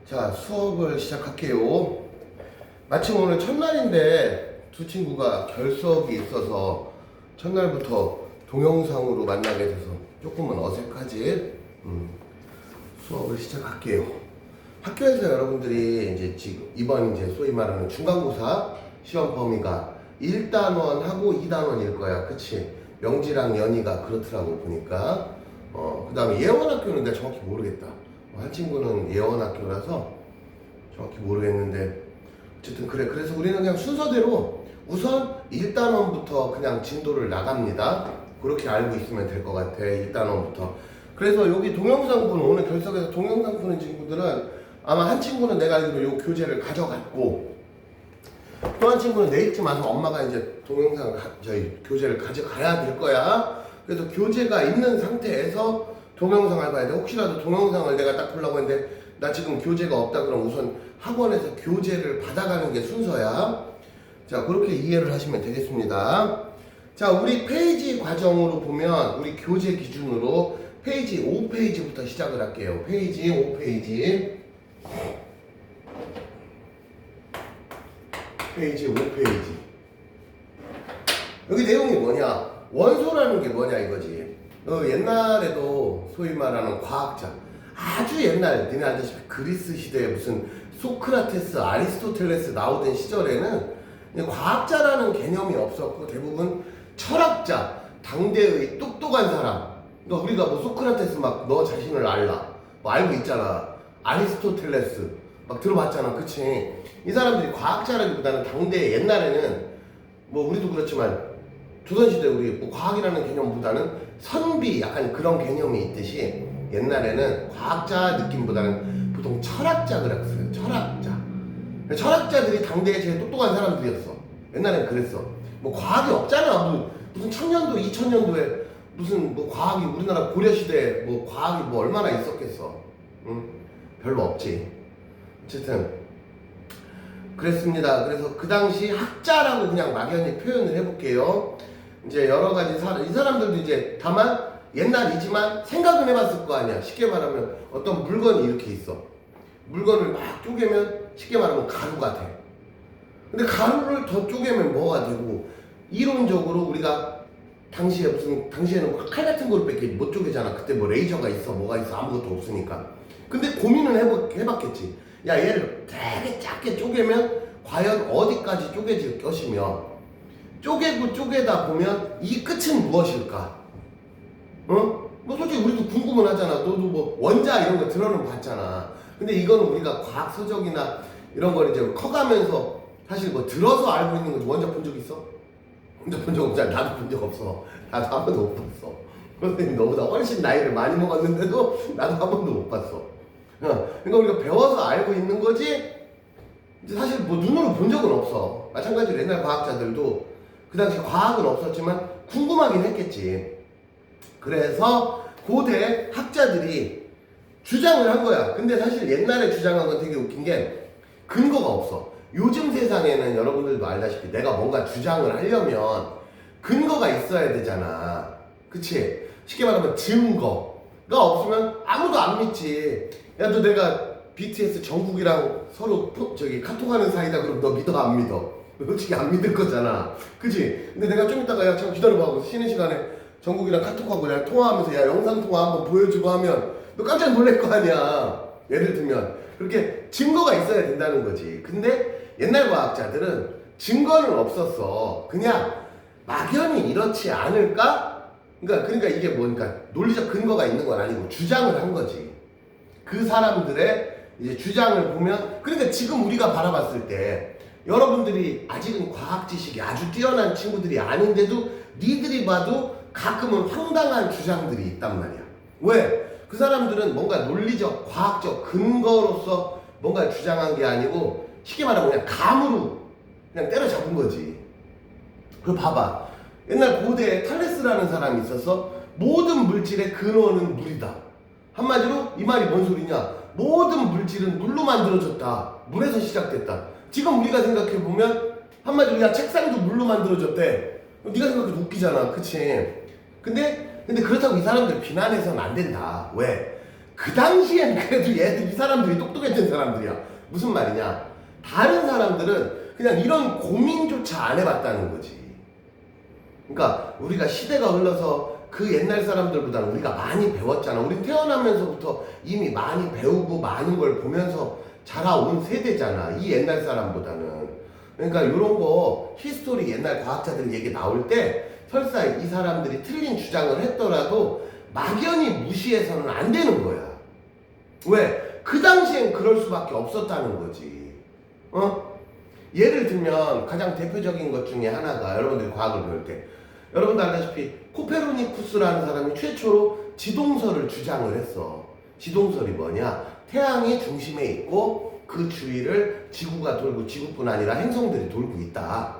자, 수업을 시작할게요. 마침 오늘 첫날인데 두 친구가 결석이 있어서 첫날부터 동영상으로 만나게 돼서 조금은 어색하지? 수업을 시작할게요. 학교에서 여러분들이 이제 지금 이번 이제 소위 말하는 중간고사 시험 범위가 1단원하고 2단원일 거야. 그치? 명지랑 연희가 그렇더라고 보니까. 그 다음에 예원학교는 내가 정확히 모르겠다. 한 친구는 예원학교라서 정확히 모르겠는데 어쨌든 그래. 그래서 우리는 그냥 순서대로 우선 1단원부터 그냥 진도를 나갑니다. 그렇게 알고 있으면 될 것 같아. 1단원부터. 그래서 여기 동영상 보는 오늘 결석에서 동영상 보는 친구들은 아마 한 친구는 내가 알기로 요 교재를 가져갔고 또 한 친구는 내일쯤 와서 엄마가 이제 동영상 저희 교재를 가져가야 될 거야. 그래서 교재가 있는 상태에서 동영상을 봐야 돼. 혹시라도 동영상을 내가 딱 보려고 했는데 나 지금 교재가 없다 그럼 우선 학원에서 교재를 받아가는 게 순서야. 자, 그렇게 이해를 하시면 되겠습니다. 자, 우리 페이지 과정으로 보면 우리 교재 기준으로 페이지 5페이지부터 시작을 할게요. 페이지 5페이지. 페이지 5페이지. 여기 내용이 뭐냐? 원소라는 게 뭐냐 이거지. 옛날에도 소위 말하는 과학자, 아주 옛날 니네 알다시피 그리스 시대에 무슨 소크라테스, 아리스토텔레스 나오던 시절에는 과학자라는 개념이 없었고 대부분 철학자, 당대의 똑똑한 사람. 그러니까 우리가 뭐 소크라테스 막 너 자신을 알라 뭐 알고 있잖아. 아리스토텔레스 막 들어봤잖아. 그치? 이 사람들이 과학자라기보다는 당대 옛날에는 뭐 우리도 그렇지만 조선시대 우리 뭐 과학이라는 개념보다는 선비 약간 그런 개념이 있듯이 옛날에는 과학자 느낌보다는 보통 철학자 그랬어요. 철학자. 철학자들이 당대에 제일 똑똑한 사람들이었어. 옛날엔 그랬어. 뭐 과학이 없잖아. 무슨 천년도 2000년도에 무슨 뭐 과학이 우리나라 고려시대에 뭐 과학이 뭐 얼마나 있었겠어. 응? 별로 없지. 어쨌든 그랬습니다. 그래서 그 당시 학자라고 그냥 막연히 표현을 해볼게요. 이제 여러 가지 이 사람들도 이제 다만 옛날이지만 생각은 해봤을 거 아니야. 쉽게 말하면 어떤 물건이 이렇게 있어. 물건을 막 쪼개면 쉽게 말하면 가루가 돼. 근데 가루를 더 쪼개면 뭐가 되고 이론적으로 우리가 당시에는 뭐 칼 같은 거로밖에 못 쪼개잖아. 그때 뭐 레이저가 있어 뭐가 있어 아무것도 없으니까. 근데 고민을 해봤겠지. 야, 얘를 되게 작게 쪼개면 과연 어디까지 쪼개질 것이며 쪼개고 쪼개다 보면 이 끝은 무엇일까? 뭐 솔직히 우리도 궁금은 하잖아. 너도 뭐 원자 이런 거 들어는 봤잖아. 근데 이거는 우리가 과학 서적이나 이런 걸 이제 커가면서 사실 뭐 들어서 알고 있는 거지. 원자 본 적 있어? 원자 본 적 없잖아. 나도 본 적 없어. 나도 한 번도 못 봤어. 선생님 너보다 훨씬 나이를 많이 먹었는데도 나도 한 번도 못 봤어. 그러니까 우리가 배워서 알고 있는 거지 이제 사실 뭐 눈으로 본 적은 없어. 마찬가지로 옛날 과학자들도 그 당시 과학은 없었지만 궁금하긴 했겠지. 그래서 고대 학자들이 주장을 한 거야. 근데 사실 옛날에 주장한 건 되게 웃긴 게 근거가 없어. 요즘 세상에는 여러분들도 알다시피 내가 뭔가 주장을 하려면 근거가 있어야 되잖아. 그치? 쉽게 말하면 증거가 없으면 아무도 안 믿지. 야, 너 내가 BTS 정국이랑 서로 카톡하는 사이다 그럼 너 믿어 안 믿어? 솔직히 안 믿을 거잖아. 그치? 근데 내가 좀 이따가 야 잠깐 기다려봐 하고 쉬는 시간에 정국이랑 카톡하고 내가 통화하면서 야 영상통화 한번 보여주고 하면 너 깜짝 놀랄 거 아니야. 예를 들면 그렇게 증거가 있어야 된다는 거지. 근데 옛날 과학자들은 증거는 없었어. 그냥 막연히 이렇지 않을까? 그러니까 이게 뭐니까 논리적 근거가 있는 건 아니고 주장을 한 거지. 그 사람들의 이제 주장을 보면 그러니까 지금 우리가 바라봤을 때 여러분들이 아직은 과학 지식이 아주 뛰어난 친구들이 아닌데도 니들이 봐도 가끔은 황당한 주장들이 있단 말이야. 왜? 그 사람들은 뭔가 논리적, 과학적 근거로서 뭔가 주장한 게 아니고 쉽게 말하면 그냥 감으로 그냥 때려잡은 거지. 그거 봐봐. 옛날 고대에 탈레스라는 사람이 있어서 모든 물질의 근원은 물이다. 한마디로 이 말이 뭔 소리냐? 모든 물질은 물로 만들어졌다. 물에서 시작됐다. 지금 우리가 생각해보면 한마디로 야 책상도 물로 만들어졌대. 네가 생각해도 웃기잖아. 그치? 근데 그렇다고 이 사람들 비난해서는 안 된다. 왜? 그 당시엔 그래도 이 사람들이 똑똑했던 사람들이야. 무슨 말이냐? 다른 사람들은 그냥 이런 고민조차 안 해봤다는 거지. 그러니까 우리가 시대가 흘러서 그 옛날 사람들보다는 우리가 많이 배웠잖아. 우린 태어나면서부터 이미 많이 배우고 많은 걸 보면서 자라온 세대잖아. 이 옛날 사람보다는. 그러니까 이런 거 히스토리 옛날 과학자들 얘기 나올 때 설사 이 사람들이 틀린 주장을 했더라도 막연히 무시해서는 안 되는 거야. 왜? 그 당시엔 그럴 수밖에 없었다는 거지. 예를 들면 가장 대표적인 것 중에 하나가 여러분들이 과학을 배울 때 여러분도 알다시피 코페르니쿠스라는 사람이 최초로 지동설을 주장을 했어. 지동설이 뭐냐? 태양이 중심에 있고 그 주위를 지구가 돌고 지구뿐 아니라 행성들이 돌고 있다.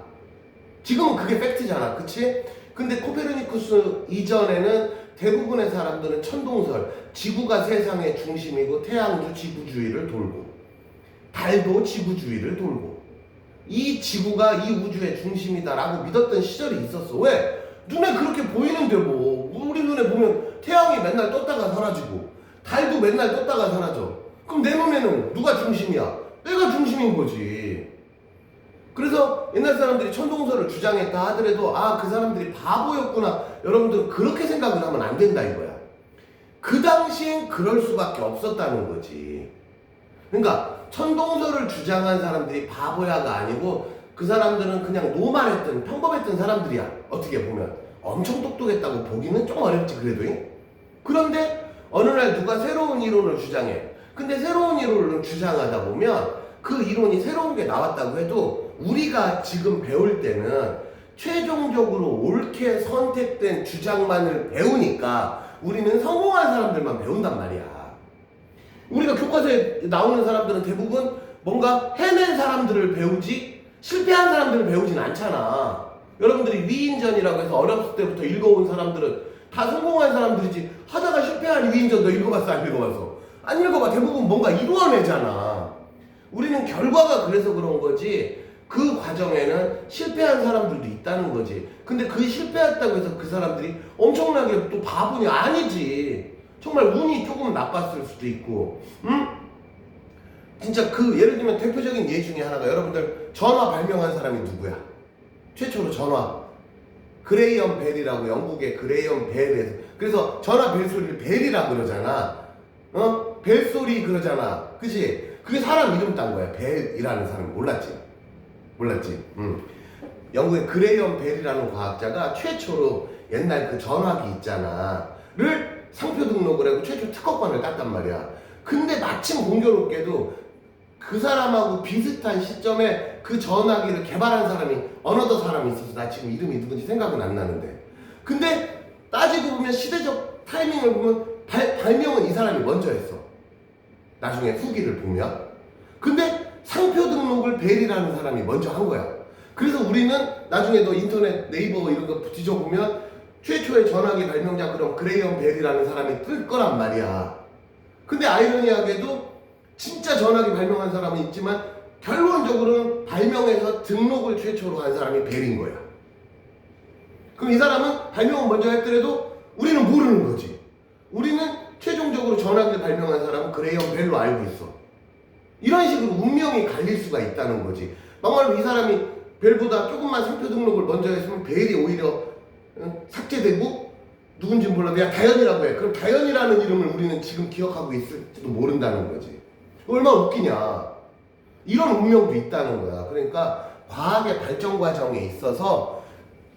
지금은 그게 팩트잖아. 그치? 근데 코페르니쿠스 이전에는 대부분의 사람들은 천동설, 지구가 세상의 중심이고 태양도 지구 주위를 돌고 달도 지구 주위를 돌고 이 지구가 이 우주의 중심이다라고 믿었던 시절이 있었어. 왜? 눈에 그렇게 보이는데 뭐 우리 눈에 보면 태양이 맨날 떴다가 사라지고 달도 맨날 떴다가 사라져. 그럼 내 눈에는 누가 중심이야? 내가 중심인 거지. 그래서 옛날 사람들이 천동설을 주장했다 하더라도 그 사람들이 바보였구나. 여러분들은 그렇게 생각을 하면 안 된다 이거야. 그 당시엔 그럴 수밖에 없었다는 거지. 그러니까 천동설을 주장한 사람들이 바보야가 아니고 그 사람들은 그냥 노말했던 평범했던 사람들이야. 어떻게 보면 엄청 똑똑했다고 보기는 좀 어렵지 그래도. 그런데 어느 날 누가 새로운 이론을 주장해. 근데 새로운 이론을 주장하다 보면 그 이론이 새로운 게 나왔다고 해도 우리가 지금 배울 때는 최종적으로 옳게 선택된 주장만을 배우니까 우리는 성공한 사람들만 배운단 말이야. 우리가 교과서에 나오는 사람들은 대부분 뭔가 해낸 사람들을 배우지 실패한 사람들을 배우진 않잖아. 여러분들이 위인전이라고 해서 어렸을 때부터 읽어온 사람들은 다 성공한 사람들이지 하다가 실패한 위인전 너 읽어봤어 안 읽어봤어? 안 읽어봐. 대부분 뭔가 이루어내잖아. 우리는 결과가 그래서 그런 거지 그 과정에는 실패한 사람들도 있다는 거지. 근데 그 실패했다고 해서 그 사람들이 엄청나게 또 바보냐? 아니지. 정말 운이 조금 나빴을 수도 있고. 진짜 그 예를 들면 대표적인 예 중에 하나가 여러분들 전화 발명한 사람이 누구야? 최초로 전화 그레이엄 벨이라고 영국의 그레이엄 벨에서 그래서 전화 벨 소리를 벨이라고 그러잖아. 벨소리 그러잖아. 그치? 그게 사람 이름 딴 거야. 벨이라는 사람 몰랐지? 영국의 그레이엄 벨이라는 과학자가 최초로 옛날 그 전화기 있잖아.를 상표 등록을 하고 최초 특허권을 땄단 말이야. 근데 마침 공교롭게도 그 사람하고 비슷한 시점에 그 전화기를 개발한 사람이 어느덧 사람이 있어서 나 지금 이름이 누군지 생각은 안 나는데. 근데 따지고 보면 시대적 타이밍을 보면 발명은 이 사람이 먼저 했어. 나중에 후기를 보면. 근데 상표 등록을 벨이라는 사람이 먼저 한 거야. 그래서 우리는 나중에 너 인터넷 네이버 이런 거 뒤져보면 최초의 전화기 발명자 그럼 그레이엄 벨이라는 사람이 뜰 거란 말이야. 근데 아이러니하게도 진짜 전화기 발명한 사람은 있지만 결론적으로는 발명해서 등록을 최초로 한 사람이 벨인 거야. 그럼 이 사람은 발명을 먼저 했더라도 우리는 모르는 거지. 우리는 최종적으로 전화기를 발명한 사람은 그레이엄 벨로 알고 있어. 이런 식으로 운명이 갈릴 수가 있다는 거지. 막말로 이 사람이 벨보다 조금만 상표 등록을 먼저 했으면 벨이 오히려 삭제되고 누군지 몰라도 그냥 다현이라고 해. 그럼 다현이라는 이름을 우리는 지금 기억하고 있을지도 모른다는 거지. 얼마나 웃기냐. 이런 운명도 있다는 거야. 그러니까 과학의 발전 과정에 있어서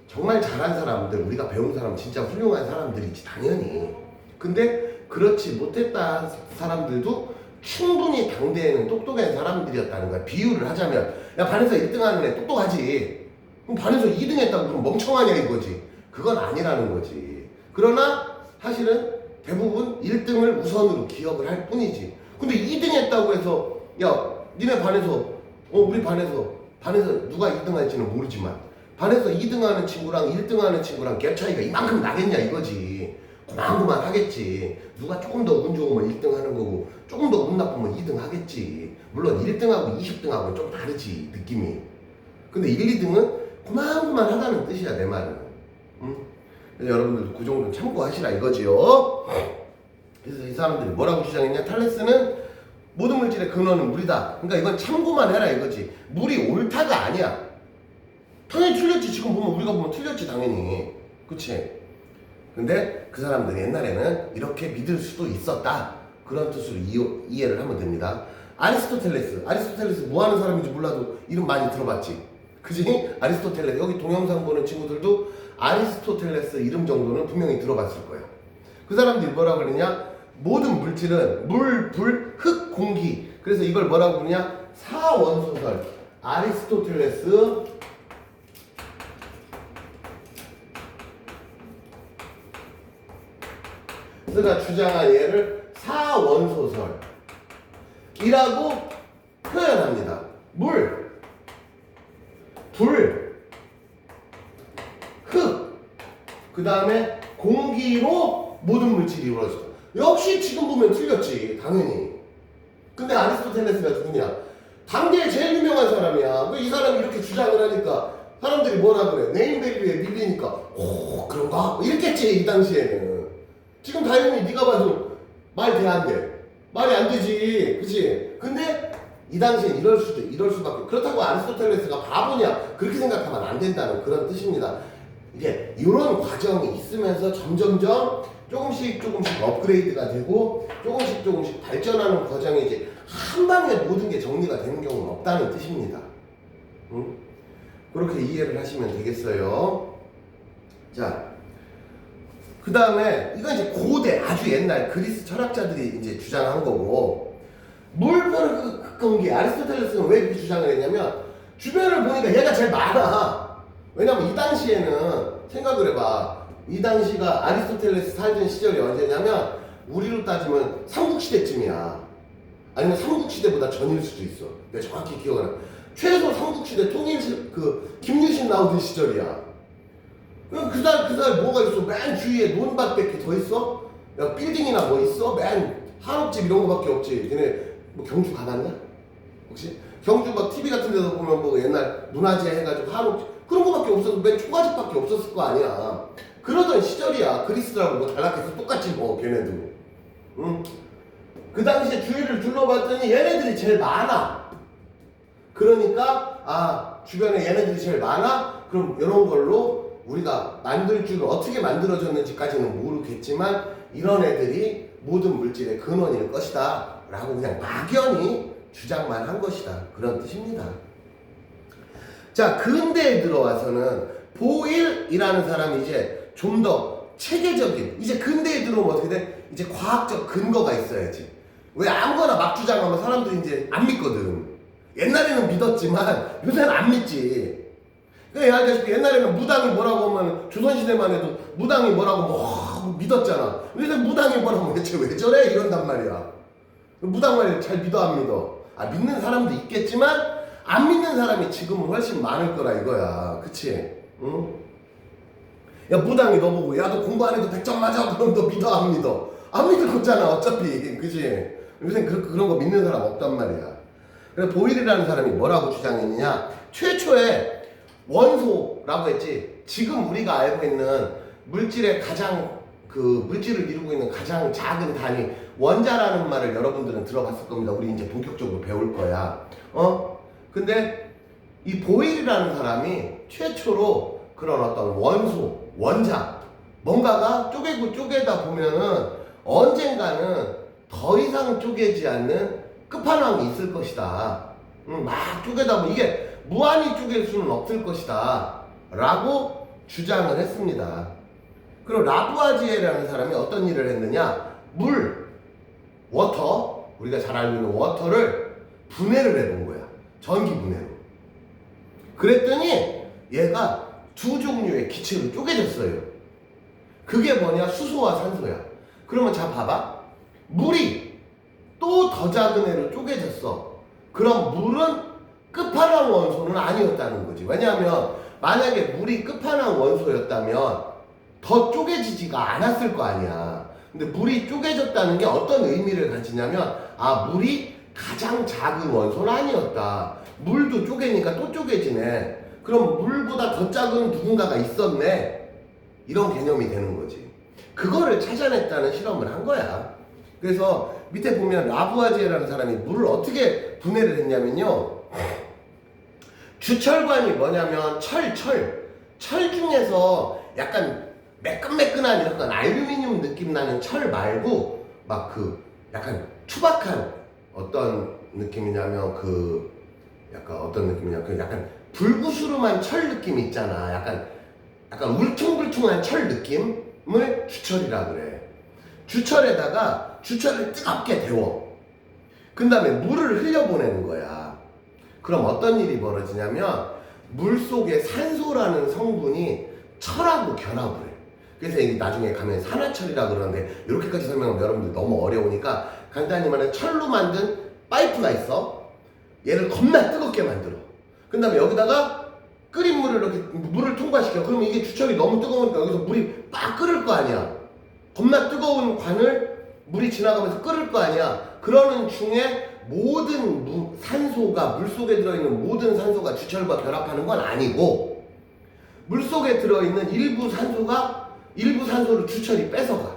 정말 잘한 사람들, 우리가 배운 사람 진짜 훌륭한 사람들이지 당연히. 근데 그렇지 못했다 사람들도 충분히 당대에는 똑똑한 사람들이었다는 거야. 비유를 하자면 야 반에서 1등하는 애 똑똑하지. 그럼 반에서 2등 했다고 그럼 멍청하냐 이거지. 그건 아니라는 거지. 그러나 사실은 대부분 1등을 우선으로 기억을 할 뿐이지. 근데 2등 했다고 해서 야 니네 반에서 우리 반에서 누가 2등 할지는 모르지만 반에서 2등 하는 친구랑 1등 하는 친구랑 갭 차이가 이만큼 나겠냐 이거지. 고만고만 하겠지. 누가 조금 더 운 좋으면 1등 하는 거고 조금 더 운 나쁘면 2등 하겠지. 물론 1등하고 20등하고는 좀 다르지 느낌이. 근데 1, 2등은 고만고만 하다는 뜻이야 내 말은. 그래서 여러분들도 그 정도는 참고하시라 이거지요. 그래서 이 사람들이 뭐라고 주장했냐? 탈레스는 모든 물질의 근원은 물이다. 그러니까 이건 참고만 해라 이거지. 물이 옳다가 아니야. 당연히 틀렸지. 지금 보면 우리가 보면 틀렸지 당연히. 그치? 근데 그 사람들이 옛날에는 이렇게 믿을 수도 있었다. 그런 뜻으로 이해를 하면 됩니다. 아리스토텔레스 뭐 하는 사람인지 몰라도 이름 많이 들어봤지? 그지? 아리스토텔레스. 여기 동영상 보는 친구들도 아리스토텔레스 이름 정도는 분명히 들어봤을 거야. 그 사람들이 뭐라고 그러냐? 모든 물질은 물, 불, 흙, 공기. 그래서 이걸 뭐라고 부르냐? 사원소설. 아리스토텔레스가 주장한 예를 사원소설이라고 표현합니다. 물, 불, 흙, 그 다음에 공기로 모든 물질이 이루어졌다. 역시 지금 보면 틀렸지 당연히. 근데 아리스토텔레스가 누구냐? 당대에 제일 유명한 사람이야. 이 사람이 이렇게 주장을 하니까 사람들이 뭐라 그래? 네임밸류에 밀리니까 오 그런가? 이랬겠지 이 당시에는. 지금 당연히 네가 봐도 말 돼 안 돼? 말이 안 되지, 그치? 근데 이 당시엔 이럴 수밖에. 그렇다고 아리스토텔레스가 바보냐? 그렇게 생각하면 안 된다는 그런 뜻입니다. 이게 이런 과정이 있으면서 점점점 조금씩 업그레이드가 되고 조금씩 발전하는 과정이지 한 방에 모든 게 정리가 되는 경우는 없다는 뜻입니다. 응? 그렇게 이해를 하시면 되겠어요. 자, 그 다음에 이건 이제 고대 아주 옛날 그리스 철학자들이 이제 주장한 거고, 물보는 흑공기. 아리스토텔레스는 왜 이렇게 주장을 했냐면 주변을 보니까 얘가 제일 많아. 왜냐면 이 당시에는 생각을 해봐. 이 당시가 아리스토텔레스 살던 시절이 언제냐면 우리로 따지면 삼국시대쯤이야. 아니면 삼국시대보다 전일 수도 있어. 내가 정확히 기억을 해. 최소 삼국시대 통일실 김유신 나오던 시절이야. 그 달 뭐가 있어? 맨 주위에 논밭밖에 더 있어? 야, 빌딩이나 뭐 있어? 맨 한옥집 이런 거밖에 없지. 걔네 뭐 경주 가봤나? 혹시? 경주 막 TV 같은 데서 보면 뭐 옛날 문화재 해가지고 한옥집 그런 거밖에 없어서 맨 초가집밖에 없었을 거 아니야. 그러던 시절이야. 그리스라고 뭐 달라해서 똑같지 뭐 걔네도. 응? 그 당시에 주위를 둘러봤더니 얘네들이 제일 많아. 그러니까 주변에 얘네들이 제일 많아? 그럼 이런 걸로 우리가 만들 줄 어떻게 만들어졌는지까지는 모르겠지만 이런 애들이 모든 물질의 근원일 것이다 라고 그냥 막연히 주장만 한 것이다. 그런 뜻입니다. 자, 근대에 들어와서는 보일이라는 사람이 이제 좀 더 체계적인, 이제 근대에 들어오면 어떻게 돼? 이제 과학적 근거가 있어야지. 왜 아무거나 막 주장하면 사람들이 이제 안 믿거든. 옛날에는 믿었지만 요새는 안 믿지. 그러니까 알다시피 옛날에는 무당이 뭐라고 하면 조선시대만 해도 무당이 뭐라고 믿었잖아. 요새 무당이 뭐라고 대체 왜 저래? 이런단 말이야. 무당 말을 잘 믿어 안 믿어? 믿는 사람도 있겠지만 안 믿는 사람이 지금은 훨씬 많을 거라 이거야. 그치? 응? 야, 무당이 너 보고 야, 너 공부 안 해도 100점 맞아. 그럼 너 믿어 안 믿어? 안 믿을 거잖아 어차피. 그치? 요새 그런 거 믿는 사람 없단 말이야. 그래서 보일이라는 사람이 뭐라고 주장했느냐? 최초의 원소라고 했지. 지금 우리가 알고 있는 물질의 물질을 이루고 있는 가장 작은 단위, 원자라는 말을 여러분들은 들어봤을 겁니다. 우리 이제 본격적으로 배울 거야. 근데 이 보일이라는 사람이 최초로 그런 어떤 원소, 원자, 뭔가가 쪼개다 보면은 언젠가는 더 이상 쪼개지 않는 끝판왕이 있을 것이다. 막 쪼개다 보면 이게 무한히 쪼갤 수는 없을 것이다 라고 주장을 했습니다. 그리고 라부아지에라는 사람이 어떤 일을 했느냐? 워터, 우리가 잘 알고 있는 워터를 분해를 해본 거야. 전기 분해로. 그랬더니 얘가 두 종류의 기체로 쪼개졌어요. 그게 뭐냐? 수소와 산소야. 그러면 자 봐봐. 물이 또 더 작은 애로 쪼개졌어. 그럼 물은 끝판왕 원소는 아니었다는 거지. 왜냐하면 만약에 물이 끝판왕 원소였다면 더 쪼개지지가 않았을 거 아니야. 근데 물이 쪼개졌다는 게 어떤 의미를 가지냐면 물이 가장 작은 원소는 아니었다. 물도 쪼개니까 또 쪼개지네. 그럼 물보다 더 작은 누군가가 있었네. 이런 개념이 되는 거지. 그거를 찾아냈다는 실험을 한 거야. 그래서 밑에 보면 라부아지에라는 사람이 물을 어떻게 분해를 했냐면요. 주철관이 뭐냐면 철 중에서 약간 매끈매끈한 이런 알루미늄 느낌 나는 철 말고 막 그 약간 투박한 어떤 느낌이냐면 그 약간 어떤 느낌이냐 그 약간 불구스름한 철 느낌 있잖아. 약간 울퉁불퉁한 철 느낌을 주철이라 그래. 주철에다가 주철을 뜨겁게 데워. 그 다음에 물을 흘려보내는 거야. 그럼 어떤 일이 벌어지냐면 물 속에 산소라는 성분이 철하고 결합을 해. 그래서 이게 나중에 가면 산화철이라 그러는데 이렇게까지 설명하면 여러분들 너무 어려우니까 간단히 말해 철로 만든 파이프가 있어. 얘를 겁나 뜨겁게 만들어. 그 다음에 여기다가 끓인 물을 이렇게 물을 통과시켜. 그러면 이게 주철이 너무 뜨거우니까 여기서 물이 빡 끓을 거 아니야. 겁나 뜨거운 관을 물이 지나가면서 끓을 거 아니야. 그러는 중에 모든 산소가 물속에 들어있는 모든 산소가 주철과 결합하는 건 아니고 물속에 들어있는 일부 산소를 주철이 뺏어가.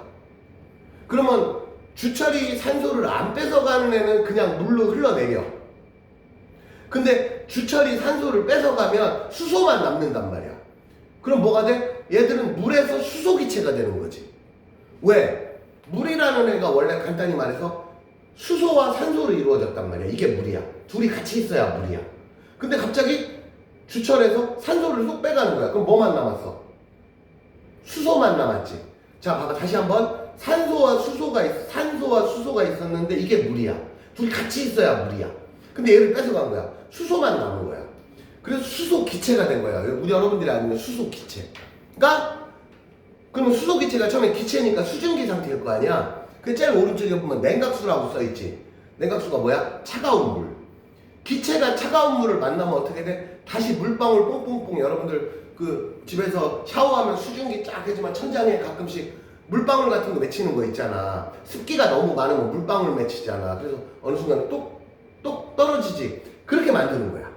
그러면 주철이 산소를 안 뺏어가는 애는 그냥 물로 흘러내려. 근데 주철이 산소를 뺏어가면 수소만 남는단 말이야. 그럼 뭐가 돼? 얘들은 물에서 수소기체가 되는 거지. 왜? 물이라는 애가 원래 간단히 말해서 수소와 산소로 이루어졌단 말이야. 이게 물이야. 둘이 같이 있어야 물이야. 근데 갑자기 주철에서 산소를 쏙 빼가는 거야. 그럼 뭐만 남았어? 수소만 남았지. 자, 봐봐. 다시 한번. 산소와 수소가 있었는데 이게 물이야. 둘이 같이 있어야 물이야. 근데 얘를 뺏어간 거야. 수소만 남은 거야. 그래서 수소 기체가 된 거야. 우리 여러분들이 아는 수소 기체. 그러니까 그러면 수소 기체가 처음에 기체니까 수증기 상태일 거 아니야. 그 제일 오른쪽에 보면 냉각수라고 써있지. 냉각수가 뭐야? 차가운 물. 기체가 차가운 물을 만나면 어떻게 돼? 다시 물방울 뽕뽕뽕. 여러분들 그 집에서 샤워하면 수증기 쫙 해지만 천장에 가끔씩 물방울 같은 거 맺히는 거 있잖아. 습기가 너무 많으면 물방울 맺히잖아. 그래서 어느 순간 똑 떨어지지. 그렇게 만드는 거야.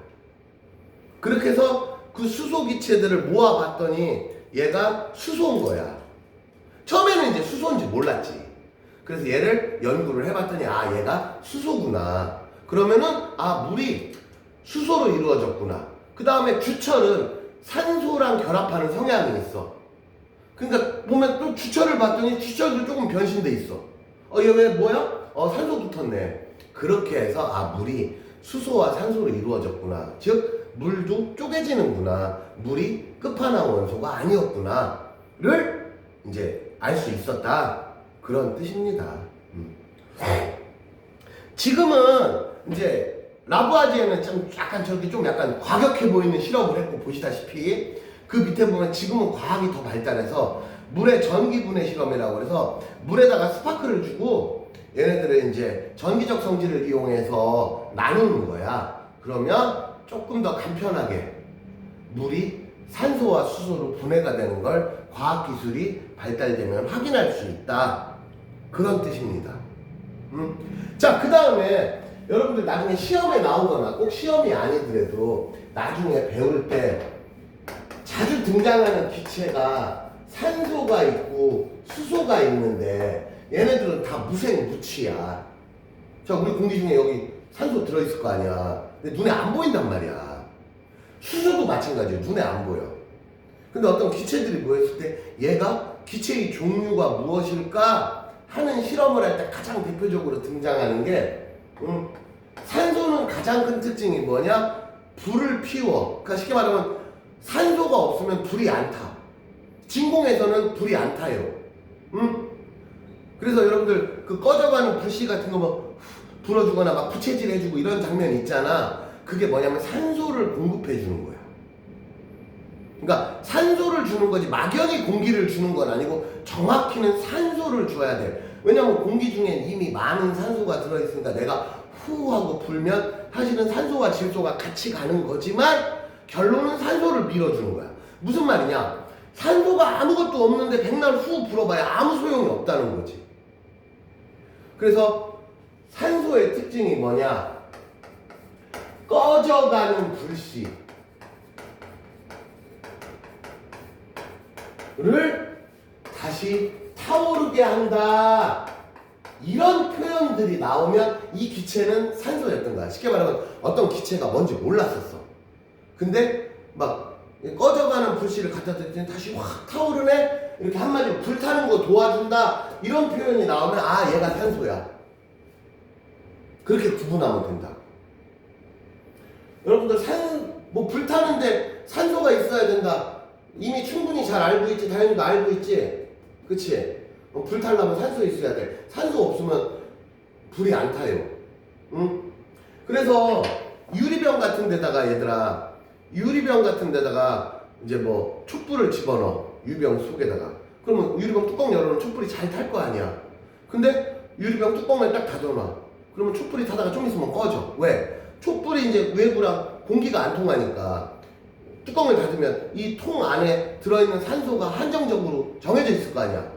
그렇게 해서 그 수소 기체들을 모아봤더니 얘가 수소인 거야. 처음에는 이제 수소인지 몰랐지. 그래서 얘를 연구를 해봤더니 아 얘가 수소구나. 그러면은 아 물이 수소로 이루어졌구나. 그 다음에 주철은 산소랑 결합하는 성향이 있어. 그러니까 보면 또 주철을 봤더니 주철도 조금 변신돼 있어. 얘 왜 뭐야? 산소 붙었네. 그렇게 해서 아 물이 수소와 산소로 이루어졌구나. 즉 물도 쪼개지는구나. 물이 끝판왕 원소가 아니었구나를 이제 알 수 있었다. 그런 뜻입니다. 지금은 이제 라부아지에는 좀 약간 저렇게 좀 약간 과격해 보이는 실험을 했고 보시다시피 그 밑에 보면 지금은 과학이 더 발달해서 물의 전기분해 실험이라고 해서 물에다가 스파크를 주고 얘네들을 이제 전기적 성질을 이용해서 나누는 거야. 그러면 조금 더 간편하게 물이 산소와 수소로 분해가 되는 걸 과학기술이 발달되면 확인할 수 있다. 그런 뜻입니다. 자, 그 다음에 여러분들 나중에 시험에 나오거나 꼭 시험이 아니더라도 나중에 배울 때 자주 등장하는 기체가 산소가 있고 수소가 있는데 얘네들은 다 무생무치야. 자, 우리 공기 중에 여기 산소 들어있을 거 아니야. 근데 눈에 안 보인단 말이야. 수소도 마찬가지야. 눈에 안 보여. 근데 어떤 기체들이 모였을 때 얘가 기체의 종류가 무엇일까 하는 실험을 할 때 가장 대표적으로 등장하는 게 산소는 가장 큰 특징이 뭐냐? 불을 피워. 그러니까 쉽게 말하면 산소가 없으면 불이 안 타. 진공에서는 불이 안 타요. 그래서 여러분들 그 꺼져가는 불씨 같은 거 뭐 불어주거나 막 부채질 해주고 이런 장면 있잖아. 그게 뭐냐면 산소를 공급해 주는 거야. 그러니까 산소를 주는 거지 막연히 공기를 주는 건 아니고 정확히는 산소를 줘야 돼. 왜냐면 공기 중에 이미 많은 산소가 들어있으니까 내가 후 하고 불면 사실은 산소와 질소가 같이 가는 거지만 결론은 산소를 밀어주는 거야. 무슨 말이냐? 산소가 아무것도 없는데 백날 후 불어봐야 아무 소용이 없다는 거지. 그래서 산소의 특징이 뭐냐? 꺼져가는 불씨를 다시 타오르게 한다. 이런 표현들이 나오면 이 기체는 산소였던 거야. 쉽게 말하면 어떤 기체가 뭔지 몰랐었어. 근데 막 꺼져가는 불씨를 갖다 댔더니 다시 확 타오르네? 이렇게 한마디로 불타는 거 도와준다. 이런 표현이 나오면 아, 얘가 산소야. 그렇게 구분하면 된다. 여러분들 뭐 불타는데 산소가 있어야 된다. 이미 충분히 잘 알고 있지. 다현이도 알고 있지. 그치? 불타려면 산소 있어야 돼. 산소 없으면 불이 안 타요. 응? 그래서 유리병 같은 데다가 얘들아, 유리병 같은 데다가 이제 뭐 촛불을 집어넣어. 유리병 속에다가. 그러면 유리병 뚜껑 열어놓으면 촛불이 잘 탈 거 아니야. 근데 유리병 뚜껑을 딱 닫아놔. 그러면 촛불이 타다가 좀 있으면 꺼져. 왜? 촛불이 이제 외부랑 공기가 안 통하니까 뚜껑을 닫으면 이 통 안에 들어있는 산소가 한정적으로 정해져 있을 거 아니야.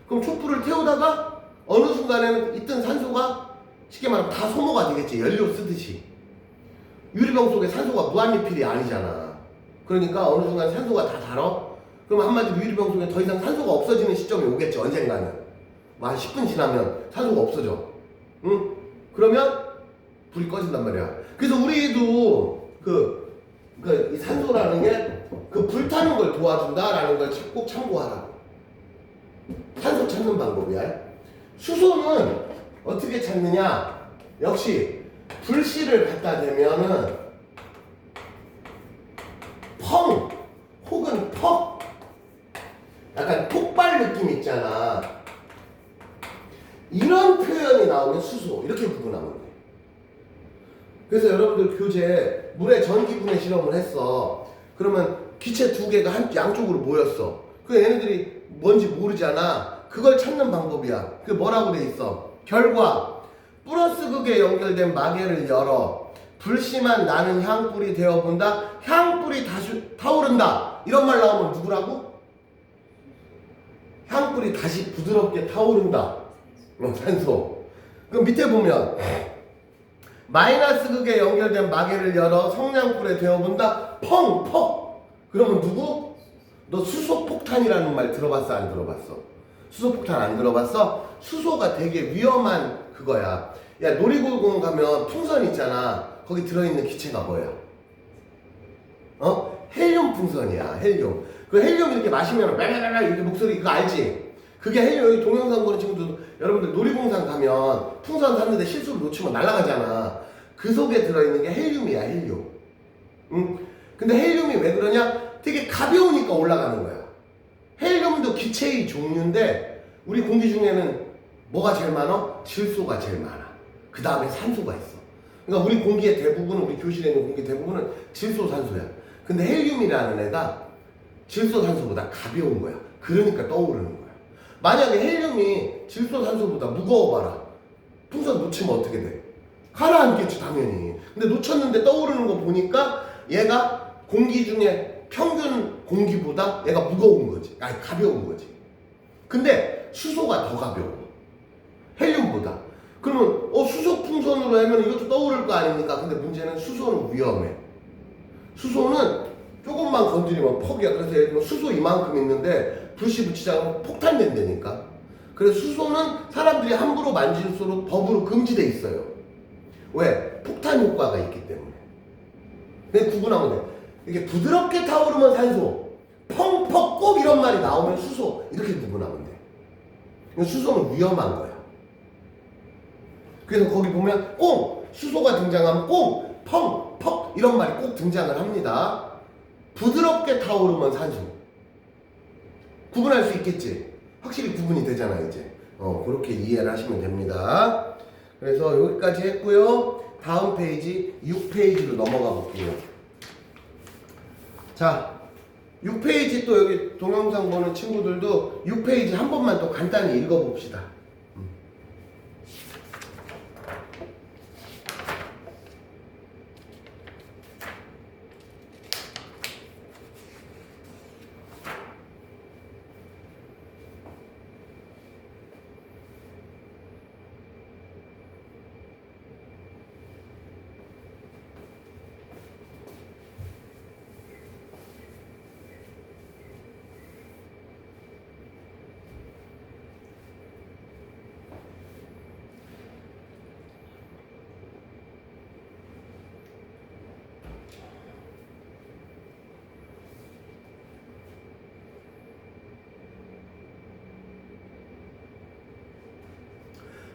그럼 촛불을 태우다가 어느 순간에는 있던 산소가 쉽게 말하면 다 소모가 되겠지. 연료 쓰듯이. 유리병 속에 산소가 무한리필이 아니잖아. 그러니까 어느 순간 산소가 다 달어? 그럼 한마디로 유리병 속에 더 이상 산소가 없어지는 시점이 오겠지. 언젠가는. 뭐 한 10분 지나면 산소가 없어져. 응? 그러면 불이 꺼진단 말이야. 그래서 우리도 이 산소라는 게 그 불타는 걸 도와준다라는 걸 꼭 참고하라고. 산소 찾는 방법이야. 수소는 어떻게 찾느냐? 역시 불씨를 갖다 대면은 펑 혹은 퍽, 약간 폭발 느낌 있잖아. 이런 표현이 나오면 수소, 이렇게 구분하면 돼. 그래서 여러분들 교재 물에 전기분해 실험을 했어. 그러면 기체 두 개가 양쪽으로 모였어. 그 얘네들이 뭔지 모르잖아. 그걸 찾는 방법이야. 그게 뭐라고 돼 있어? 결과 플러스 극에 연결된 마개를 열어 불씨만 나는 향불이 되어본다. 향불이 다시 타오른다. 이런 말 나오면 누구라고? 향불이 다시 부드럽게 타오른다. 산소. 그럼 밑에 보면 마이너스 극에 연결된 마개를 열어 성냥불에 되어본다. 펑! 퍽! 그러면 누구? 너 수소폭탄이라는 말 들어봤어? 안 들어봤어? 수소폭탄 안 들어봤어? 수소가 되게 위험한 그거야. 야, 놀이공원 가면 풍선 있잖아. 거기 들어있는 기체가 뭐야? 헬륨 풍선이야. 헬륨. 그 헬륨 이렇게 마시면 메메메메 이렇게 목소리 그거 알지? 그게 헬륨. 여기 동영상 보는 친구들 여러분들 놀이공원 가면 풍선 샀는데 실수로 놓치면 날아가잖아. 그 속에 들어있는 게 헬륨이야. 헬륨. 응? 근데 헬륨이 왜 그러냐? 되게 가벼우니까 올라가는 거야. 헬륨도 기체의 종류인데 우리 공기 중에는 뭐가 제일 많아? 질소가 제일 많아. 그 다음에 산소가 있어. 그러니까 우리 공기의 대부분은, 우리 교실에 있는 공기 대부분은 질소, 산소야. 근데 헬륨이라는 애가 질소, 산소보다 가벼운 거야. 그러니까 떠오르는 거야. 만약에 헬륨이 질소, 산소보다 무거워봐라. 풍선 놓치면 어떻게 돼? 가라앉겠지 당연히. 근데 놓쳤는데 떠오르는 거 보니까 얘가 공기 중에 평균 공기보다 얘가 무거운 거지. 아니 가벼운 거지. 근데 수소가 더 가벼워. 헬륨보다. 그러면 수소 풍선으로 하면 이것도 떠오를 거 아닙니까? 근데 문제는 수소는 위험해. 수소는 조금만 건드리면 퍽이야. 그래서 예를 들면 수소 이만큼 있는데 불씨 붙이자면 폭탄 된다니까. 그래서 수소는 사람들이 함부로 만질수록 법으로 금지돼 있어요. 왜? 폭탄 효과가 있기 때문에. 근데 구분하면 돼. 이게 부드럽게 타오르면 산소, 펑퍽 꼭 이런 말이 나오면 수소, 이렇게 구분하면 돼. 수소는 위험한 거야. 그래서 거기 보면 꼭 수소가 등장하면 꼭 펑, 퍽 이런 말이 꼭 등장을 합니다. 부드럽게 타오르면 산소. 구분할 수 있겠지? 확실히 구분이 되잖아 이제. 그렇게 이해를 하시면 됩니다. 그래서 여기까지 했고요. 다음 페이지 6페이지로 넘어가 볼게요. 자, 6페이지 또 여기 동영상 보는 친구들도 6페이지 한 번만 또 간단히 읽어봅시다.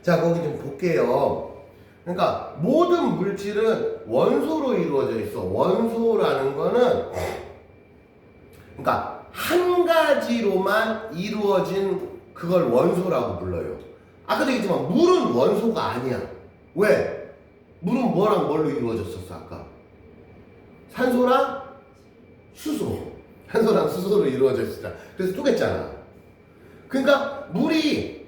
자, 거기 좀 볼게요. 그러니까 모든 물질은 원소로 이루어져 있어. 원소라는 거는 그러니까 한 가지로만 이루어진 그걸 원소라고 불러요. 아까도 얘기했지만 물은 원소가 아니야. 왜? 물은 뭐랑 뭘로 이루어졌었어 아까? 산소랑 수소. 산소랑 수소로 이루어져 있었잖아. 그래서 쪼갰잖아. 그러니까 물이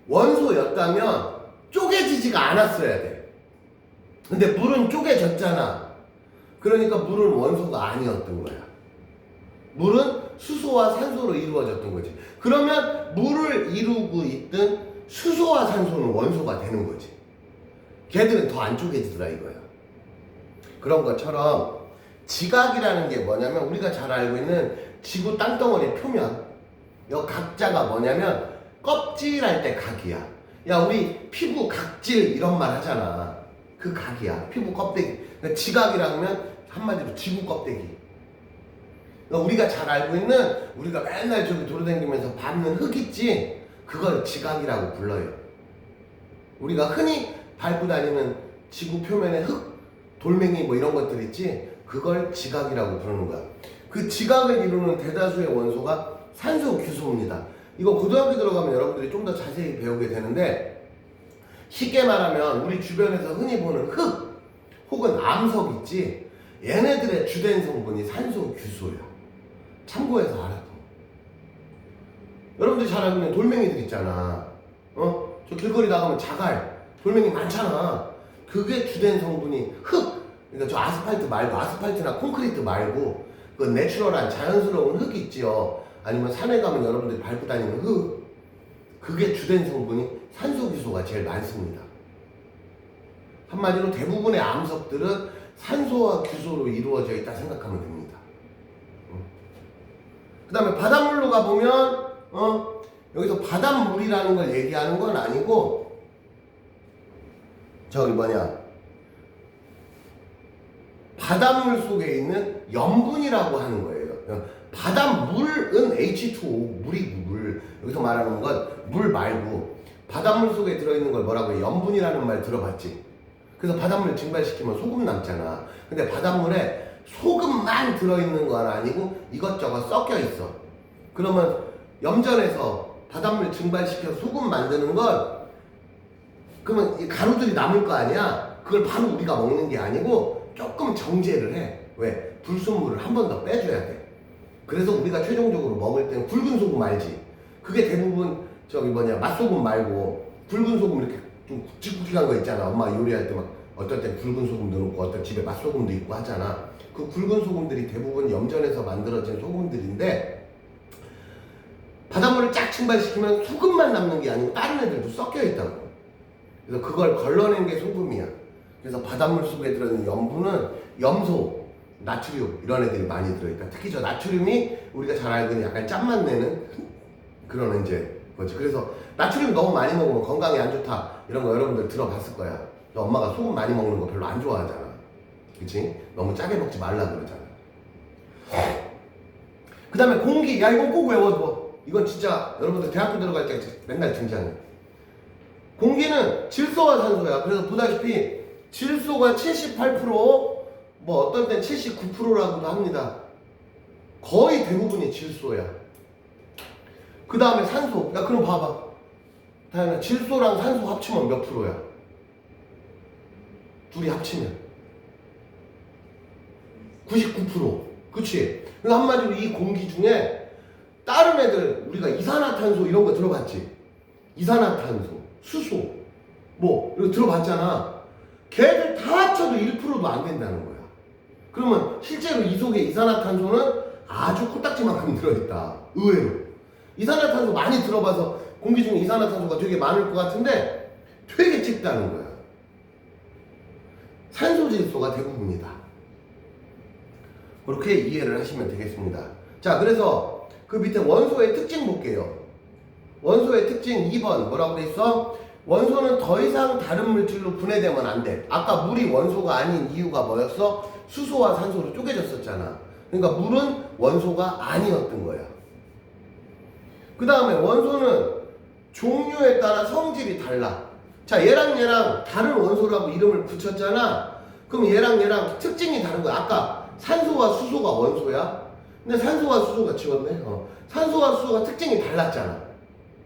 원소였다면 쪼개지지가 않았어야 돼. 근데 물은 쪼개졌잖아. 그러니까 물은 원소가 아니었던 거야. 물은 수소와 산소로 이루어졌던 거지. 그러면 물을 이루고 있던 수소와 산소는 원소가 되는 거지. 걔들은 더 안 쪼개지더라 이거야. 그런 것처럼 지각이라는 게 뭐냐면 우리가 잘 알고 있는 지구 땅덩어리 표면 요 각자가 뭐냐면 껍질할 때 각이야. 야 우리 피부 각질 이런 말 하잖아. 그 각이야. 피부 껍데기. 그러니까 지각이라면 한마디로 지구 껍데기. 그러니까 우리가 잘 알고 있는 우리가 맨날 저기 돌아다니면서 밟는 흙 있지? 그걸 지각이라고 불러요. 우리가 흔히 밟고 다니는 지구 표면의 흙, 돌멩이 뭐 이런 것들 있지? 그걸 지각이라고 부르는 거야. 그 지각을 이루는 대다수의 원소가 산소, 규소입니다. 이거 고등학교 들어가면 여러분들이 좀 더 자세히 배우게 되는데 쉽게 말하면 우리 주변에서 흔히 보는 흙 혹은 암석 있지? 얘네들의 주된 성분이 산소, 규소야. 참고해서 알아둬. 여러분들이 잘 알고 있는 돌멩이들 있잖아. 저 길거리 나가면 자갈, 돌멩이 많잖아. 그게 주된 성분이 흙. 그러니까 저 아스팔트 말고, 아스팔트나 콘크리트 말고 그 내추럴한 자연스러운 흙 있지요. 아니면 산에 가면 여러분들이 밟고 다니는 흙. 그게 주된 성분이 산소, 규소가 제일 많습니다. 한마디로 대부분의 암석들은 산소와 규소로 이루어져 있다 생각하면 됩니다. 그 다음에 바닷물로 가보면 여기서 바닷물이라는 걸 얘기하는 건 아니고 저기 바닷물 속에 있는 염분이라고 하는 거예요. 바닷물은 H2O, 물이고 물. 여기서 말하는 건 물 말고 바닷물 속에 들어있는 걸 뭐라고 해? 염분이라는 말 들어봤지? 그래서 바닷물 증발시키면 소금 남잖아. 근데 바닷물에 소금만 들어있는 건 아니고 이것저것 섞여 있어. 그러면 염전에서 바닷물 증발시켜서 소금 만드는 건 그러면 이 가루들이 남을 거 아니야? 그걸 바로 우리가 먹는 게 아니고 조금 정제를 해. 왜? 불순물을 한 번 더 빼줘야 돼. 그래서 우리가 최종적으로 먹을 때는 굵은 소금 알지? 그게 대부분 맛소금 말고 굵은 소금 이렇게 좀 굵직굵직한 거 있잖아. 엄마 요리할 때 막 어떨 때 굵은 소금도 넣고 어떨 집에 맛소금도 있고 하잖아. 그 굵은 소금들이 대부분 염전에서 만들어진 소금들인데 바닷물을 쫙 증발시키면 소금만 남는 게 아니고 다른 애들도 섞여 있다고. 그래서 그걸 걸러낸 게 소금이야. 그래서 바닷물 속에 들어있는 염분은 염소, 나트륨 이런 애들이 많이 들어있다. 특히 저 나트륨이 우리가 잘 알고 있는 약간 짠맛 내는 그런 이제 거지. 그래서 나트륨 너무 많이 먹으면 건강에 안 좋다 이런 거 여러분들 들어봤을 거야. 너 엄마가 소금 많이 먹는 거 별로 안 좋아하잖아. 그치? 너무 짜게 먹지 말라 그러잖아. 그 다음에 공기. 야 이건 꼭 외워둬. 이건 진짜 여러분들 대학교 들어갈 때 맨날 등장해. 공기는 질소와 산소야. 그래서 보다시피 질소가 78%, 뭐 어떤 땐 79%라고도 합니다. 거의 대부분이 질소야. 그 다음에 산소. 야 그럼 봐봐. 다현아, 질소랑 산소 합치면 몇 프로야? 둘이 합치면 99%. 그치? 그러니까 한마디로 이 공기 중에 다른 애들 우리가 이산화탄소 이런 거 들어봤지? 이산화탄소, 수소 뭐 이거 들어봤잖아. 걔들 다 합쳐도 1%도 안 된다는 거야. 그러면 실제로 이 속에 이산화탄소는 아주 코딱지만큼 들어있다. 의외로. 이산화탄소 많이 들어봐서 공기 중에 이산화탄소가 되게 많을 것 같은데 되게 적다는 거야. 산소, 질소가 대부분이다. 그렇게 이해를 하시면 되겠습니다. 자, 그래서 그 밑에 원소의 특징 볼게요. 원소의 특징 2번 뭐라고 돼 있어? 원소는 더 이상 다른 물질로 분해되면 안 돼. 아까 물이 원소가 아닌 이유가 뭐였어? 수소와 산소로 쪼개졌었잖아. 그러니까 물은 원소가 아니었던 거야. 그 다음에 원소는 종류에 따라 성질이 달라. 자, 얘랑 다른 원소라고 이름을 붙였잖아. 그럼 얘랑 특징이 다른 거야. 아까 산소와 수소가 원소야. 근데 산소와 수소가 지웠네. 산소와 수소가 특징이 달랐잖아.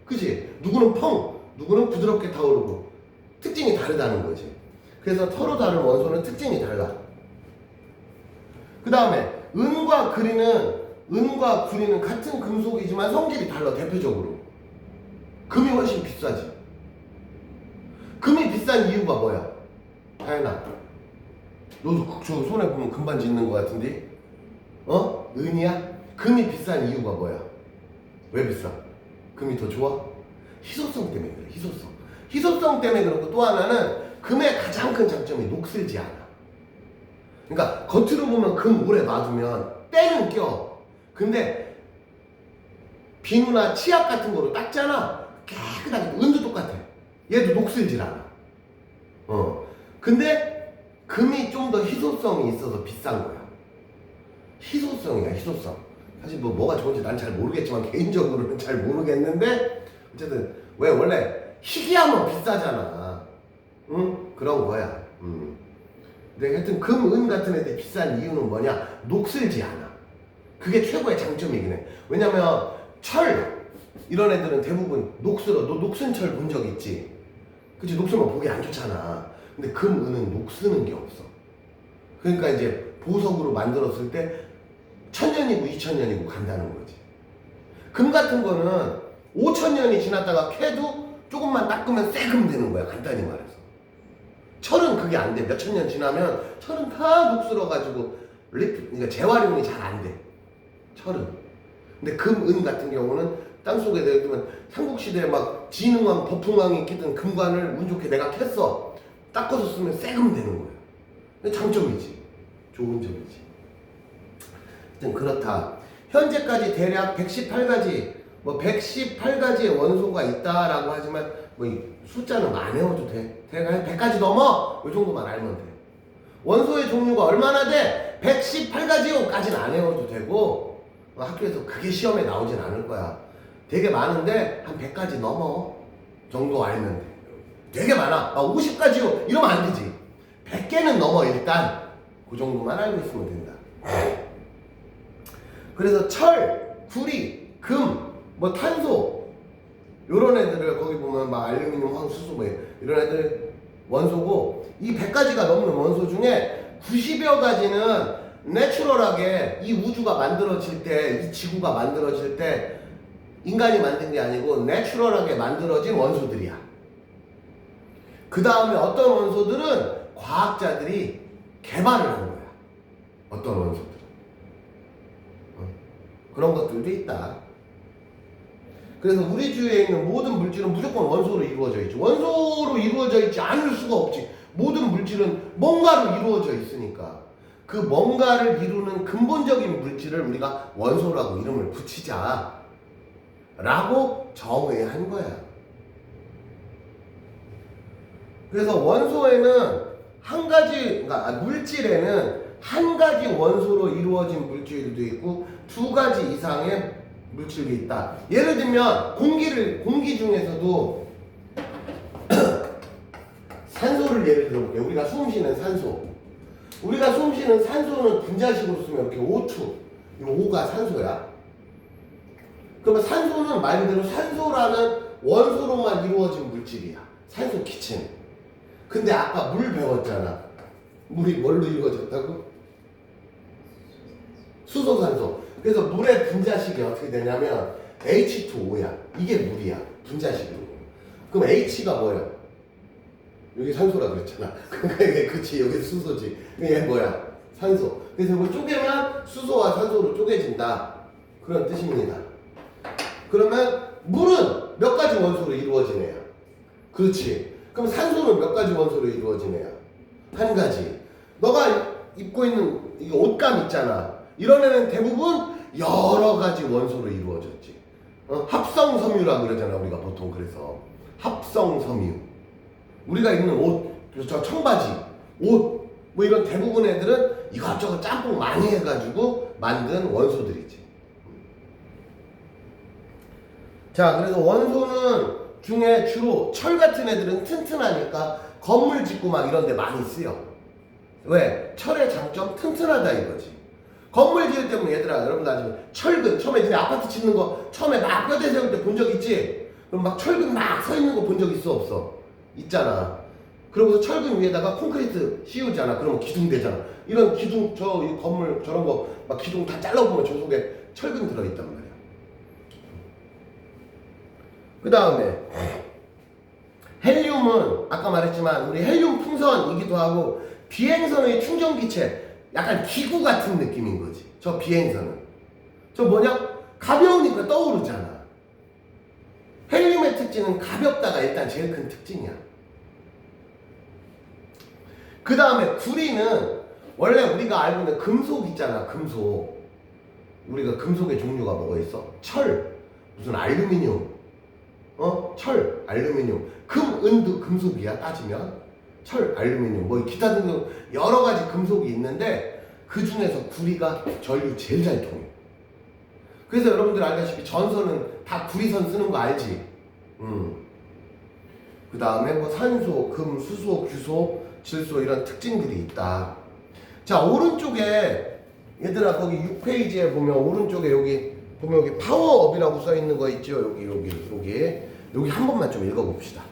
그치? 누구는 펑, 누구는 부드럽게 타오르고 특징이 다르다는 거지. 그래서 서로 다른 원소는 특징이 달라. 그 다음에 은과 구리는 같은 금속이지만 성질이 달라. 대표적으로 금이 훨씬 비싸지. 금이 비싼 이유가 뭐야? 다현아, 너도 저 손에 보면 금반지 있는 것 같은데? 은이야? 금이 비싼 이유가 뭐야? 왜 비싸? 금이 더 좋아? 희소성 때문에 그래. 희소성 때문에 그렇고, 또 하나는 금의 가장 큰 장점이 녹슬지 않아. 그러니까 겉으로 보면 금 오래 놔두면 때는 껴. 근데 비누나 치약 같은 거로 닦잖아. 깨끗하게. 은도 똑같아. 얘도 녹슬질 않아. 근데 금이 좀 더 희소성이 있어서 비싼 거야. 희소성이야, 희소성. 사실 뭐가 좋은지 난 잘 모르겠지만, 개인적으로는 잘 모르겠는데, 어쨌든 왜 원래 희귀하면 비싸잖아. 응? 그런 거야. 근데 하여튼 금, 은 같은 애들이 비싼 이유는 뭐냐? 녹슬지 않아. 그게 최고의 장점이긴 해. 왜냐면 철 이런 애들은 대부분 녹슬어. 너 녹슨 철 본 적 있지? 그치? 녹슬면 보기 안 좋잖아. 근데 금, 은은 녹쓰는 게 없어. 그러니까 이제 보석으로 만들었을 때 1000년이고 2000년이고 간다는 거지. 금 같은 거는 5000년이 지났다가 캐도 조금만 닦으면 새 금 되는 거야. 간단히 말해서. 철은 그게 안 돼. 몇천 년 지나면 철은 다 녹슬어가지고 그러니까 재활용이 잘 안 돼. 철은. 근데 금, 은 같은 경우는 땅속에 내두면 삼국시대에 막 진흥왕, 버풍왕이 끼던 금관을 운 좋게 내가 캤어. 닦아서 쓰면 새 금 되는 거야. 근데 장점이지. 좋은 점이지. 하여튼 그렇다. 현재까지 대략 118가지 118가지의 원소가 있다라고 하지만 이 숫자는 안 외워도 돼. 대략 100가지 넘어. 이 정도만 알면 돼. 원소의 종류가 얼마나 돼? 118가지요까지는 안 외워도 되고, 학교에서 그게 시험에 나오진 않을 거야. 되게 많은데 한 100가지 넘어 정도 알면 돼. 되게 많아. 50가지요 이러면 안 되지. 100개는 넘어. 일단 그 정도만 알고 있으면 된다. 그래서 철, 구리, 금, 탄소 요런 애들을 거기 보면 막 알루미늄, 황, 수소 이런 애들 원소고, 이 100가지가 넘는 원소 중에 90여 가지는 내추럴하게 이 우주가 만들어질 때, 이 지구가 만들어질 때 인간이 만든 게 아니고 내추럴하게 만들어진 원소들이야. 그 다음에 어떤 원소들은 과학자들이 개발을 한 거야. 어떤 원소들은. 그런 것들도 있다. 그래서 우리 주위에 있는 모든 물질은 무조건 원소로 이루어져 있지. 원소로 이루어져 있지 않을 수가 없지. 모든 물질은 뭔가로 이루어져 있으니까. 그 뭔가를 이루는 근본적인 물질을 우리가 원소라고 이름을 붙이자 라고 정의한 거야. 그래서 원소에는 그러니까 물질에는 한 가지 원소로 이루어진 물질도 있고 2가지 이상의 물질이 있다. 예를 들면 공기 중에서도 산소를 예를 들어볼게요. 우리가 숨 쉬는 산소. 우리가 숨 쉬는 산소는 분자식으로 쓰면 이렇게 O2. 이 O가 산소야. 그러면 산소는 말 그대로 산소라는 원소로만 이루어진 물질이야. 산소 기체는. 근데 아까 물 배웠잖아. 물이 뭘로 이루어졌다고? 수소산소. 그래서 물의 분자식이 어떻게 되냐면 H2O야. 이게 물이야. 분자식으로. 그럼 H가 뭐야? 여기 산소라 그랬잖아. 그치, 여기 수소지. 얘 뭐야? 산소. 그래서 이걸 쪼개면 수소와 산소로 쪼개진다. 그런 뜻입니다. 그러면 물은 몇 가지 원소로 이루어진 애야? 그렇지. 그럼 산소는 몇 가지 원소로 이루어진 애야? 한 가지. 너가 입고 있는 이 옷감 있잖아. 이런 애는 대부분 여러 가지 원소로 이루어졌지. 합성섬유라고 그러잖아. 우리가 보통 그래서. 합성섬유. 우리가 입는 옷, 저 청바지, 옷, 이런 대부분 애들은 이것저것 짬뽕 많이 해가지고 만든 원소들이지. 자, 그래서 원소는 중에 주로 철 같은 애들은 튼튼하니까 건물 짓고 막 이런 데 많이 쓰여. 왜? 철의 장점 튼튼하다 이거지. 건물 지을 때면 얘들아, 여러분들 아시면 철근, 처음에 니네 아파트 짓는 거 처음에 막 뼈대 세울 때 본 적 있지? 그럼 막 철근 막 서 있는 거 본 적 있어 없어? 있잖아. 그러고서 철근 위에다가 콘크리트 씌우잖아. 그러면 기둥 되잖아. 이런 기둥, 저 이 건물 저런 거 막 기둥 다 잘라보면 저 속에 철근 들어있단 말이야. 그 다음에 헬륨은 아까 말했지만 우리 헬륨 풍선이기도 하고 비행선의 충전기체, 약간 기구 같은 느낌인 거지. 저 비행선은. 저 뭐냐? 가벼우니까 떠오르잖아. 헬륨의 특징은 가볍다가 일단 제일 큰 특징이야. 그 다음에 구리는 원래 우리가 알고 있는 금속 있잖아. 금속. 우리가 금속의 종류가 뭐가 있어? 철, 무슨 알루미늄, 철, 알루미늄, 금, 은도 금속이야 따지면. 철, 알루미늄, 뭐 기타 등등 여러 가지 금속이 있는데 그 중에서 구리가 전류 제일 잘 통해. 그래서 여러분들 알다시피 전선은 다 구리선 쓰는 거 알지? 그 다음에 뭐 산소, 금, 수소, 규소, 질소 이런 특징들이 있다. 자, 오른쪽에 얘들아 거기 6페이지에 보면 오른쪽에 여기 보면 여기 파워업이라고 써 있는 거 있죠? 여기 한 번만 좀 읽어봅시다.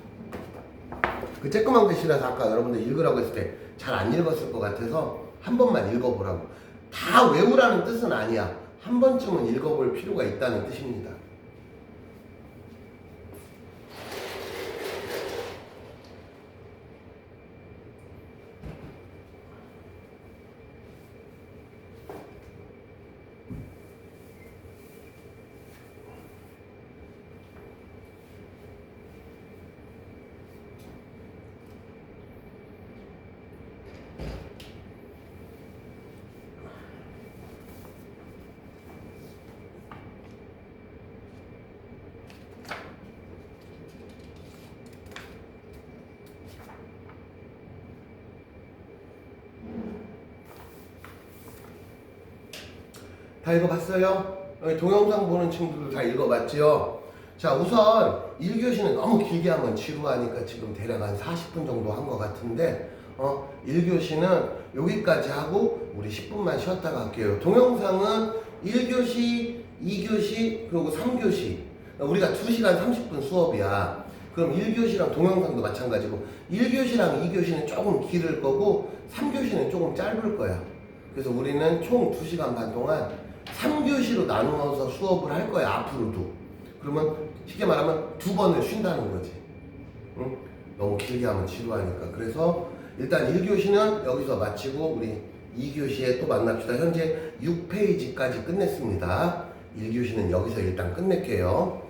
그 쬐끄만 글씨라서 아까 여러분들 읽으라고 했을 때 잘 안 읽었을 것 같아서 한 번만 읽어보라고. 다 외우라는 뜻은 아니야. 한 번쯤은 읽어볼 필요가 있다는 뜻입니다. 다 읽어봤어요? 여기 동영상 보는 친구들도 다 읽어봤죠? 자, 우선 1교시는 너무 길게 하면 지루하니까 지금 대략 한 40분 정도 한 것 같은데 1교시는 여기까지 하고 우리 10분만 쉬었다가 할게요. 동영상은 1교시, 2교시, 그리고 3교시 우리가 2시간 30분 수업이야. 그럼 1교시랑 동영상도 마찬가지고 1교시랑 2교시는 조금 길을 거고 3교시는 조금 짧을 거야. 그래서 우리는 총 2시간 반 동안 3교시로 나누어서 수업을 할 거야, 앞으로도. 그러면 쉽게 말하면 2번을 쉰다는 거지. 응? 너무 길게 하면 지루하니까. 그래서 일단 1교시는 여기서 마치고 우리 2교시에 또 만납시다. 현재 6페이지까지 끝냈습니다. 1교시는 여기서 일단 끝낼게요.